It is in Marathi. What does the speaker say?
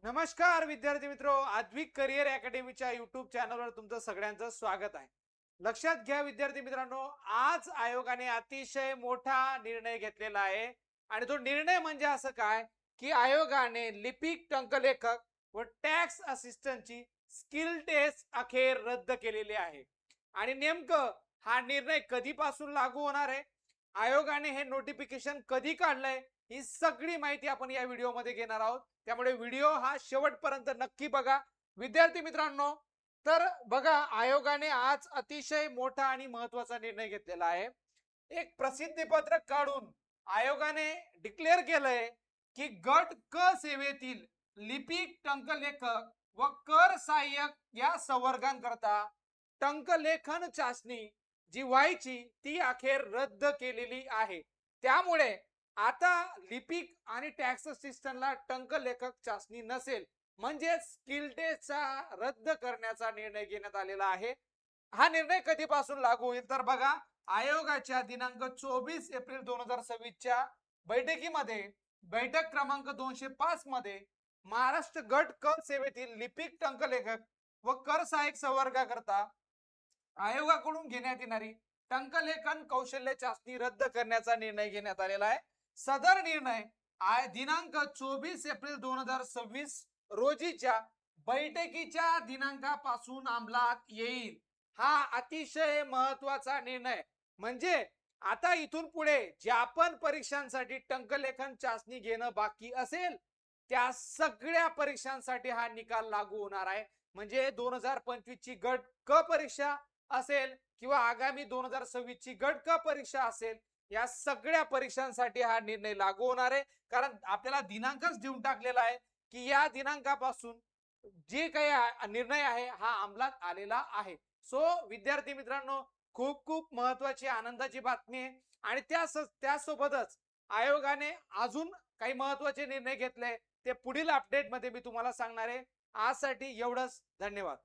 नमस्कार विद्यार्थी मित्रो, आद्विक करिअर अकॅडमीच्या युट्यूब चॅनलवर तुमचं सगळ्यांचं स्वागत आहे। लक्षात घ्या विद्यार्थी मित्रांनो, आज आयोगाने अतिशय मोठा निर्णय घेतलेला आहे आणि तो निर्णय म्हणजे असं काय की आयोगाने लिपिक, टंकलेखक व टॅक्स असिस्टंटची स्किल टेस्ट अखेर रद्द केलेली आहे। आणि नेमकं हा निर्णय कधीपासून लागू होणार आहे, आयोगाने हे नोटिफिकेशन कधी काढलंय, ही सगळी माहिती आपण या व्हिडिओमध्ये घेणार आहोत। त्यामुळे व्हिडिओ हा शेवटपर्यंत नक्की बघा विद्यार्थी मित्रांनो। तर बघा, आयोगाने आज अतिशय मोठा आणि महत्त्वाचा निर्णय घेतलेला आहे। एक प्रसिद्धी पत्रक काढून आयोगाने डिक्लेअर केलंय की गट क सेवेतील लिपिक, टंकलेखक व कर सहाय्यक या संवर्गांकरता टंकलेखन चाचणी जी व्हायची ती अखेर रद्द केलेली आहे। त्यामुळे आता लिपिक आणि टॅक्स असिस्टंटला टंकलेखक चाचणी नसेल, म्हणजे स्किल टेस्टचा रद्द करण्याचा निर्णय घेण्यात आलेला आहे। हा निर्णय कधीपासून लागू होईल तर बघा, आयोगाच्या दिनांक 24 एप्रिल 2026 च्या बैठकीमध्ये बैठक क्रमांक 205 मध्ये महाराष्ट्र गट क सेवेतील लिपिक, टंकलेखक व कर सहाय्यक संवर्गाकरता आयोगाकडून घेण्यात येणारी टंकलेखन कौशल्य चाचणी रद्द करण्याचा निर्णय घेण्यात आलेला आहे। सदर निर्णय दिनांक 24 एप्रिल 2026 रोजीच्या बैठकीच्या दिनांकापासून अंमलात येईल। हा अतिशय महत्त्वाचा निर्णय, म्हणजे आता इथून पुढे ज्या पण परीक्षांसाठी टंकलेखन चाचणी घेणं बाकी असेल त्या सगळ्या परीक्षांसाठी हा निकाल लागू होणार आहे। म्हणजे 2025 ची गट क परीक्षा असेल किंवा आगामी 2026 ची गट क परीक्षा असेल, या सगळ्या परीक्षांसाठी हा निर्णय लागू होणार आहे। कारण आपल्याला दिनांकच देऊन टाकलेला आहे की या दिनांकापासून जे काही निर्णय आहे हा अंमलात आलेला आहे। सो विद्यार्थी मित्रांनो, खूप खूप महत्त्वाची आनंदाची बातमी आहे। आणि त्यासोबतच आयोगाने अजून काही महत्त्वाचे निर्णय घेतले, ते पुढील अपडेट मध्ये मी तुम्हाला सांगणार आहे। आजसाठी एवढंच, धन्यवाद।